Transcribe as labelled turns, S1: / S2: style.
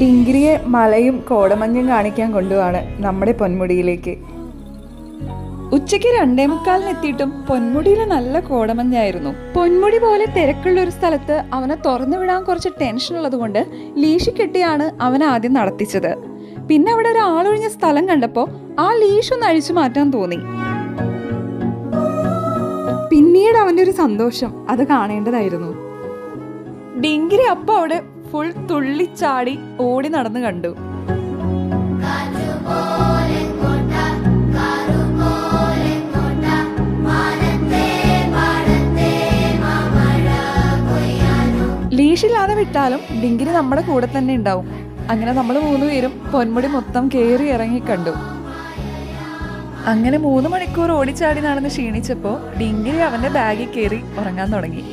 S1: ഡിങ്കിരിയെ മലയും കോടമഞ്ഞും കാണിക്കാൻ കൊണ്ടുപോവാണ് നമ്മുടെ പൊന്മുടിയിലേക്ക്. ഉച്ചയ്ക്ക് 2:45 എത്തിയിട്ടും പൊന്മുടിയിലെ നല്ല കോടമഞ്ഞായിരുന്നു. പൊന്മുടി പോലെ തിരക്കുള്ള ഒരു സ്ഥലത്ത് അവനെ തുറന്നു വിടാൻ കുറച്ച് ടെൻഷൻ ഉള്ളത് കൊണ്ട് ലീഷ് കെട്ടിയാണ് അവനെ ആദ്യം നടത്തിച്ചത്. പിന്നെ അവിടെ ഒരു ആളൊഴിഞ്ഞ സ്ഥലം കണ്ടപ്പോൾ ആ ലീഷ് ഒന്ന് അഴിച്ചു മാറ്റാൻ തോന്നി. പിന്നീട് അവന്റെ ഒരു സന്തോഷം അത് കാണേണ്ടതായിരുന്നു. ഡിങ്കിരി അപ്പൊ അവിടെ ഫുൾ തുള്ളിച്ചാടി ഓടി നടന്ന് കണ്ടു. ലീഷില്ലാതെ വിട്ടാലും ഡിങ്കിരി നമ്മുടെ കൂടെ തന്നെ ഉണ്ടാവും. അങ്ങനെ നമ്മൾ 3 പേരും പൊന്മുടി മൊത്തം കയറി ഇറങ്ങി കണ്ടു. അങ്ങനെ 3 മണിക്കൂർ ഓടിച്ചാടി നടന്ന് ക്ഷീണിച്ചപ്പോൾ ഡിങ്കിരി അവന്റെ ബാഗിൽ കയറി ഉറങ്ങാൻ തുടങ്ങി.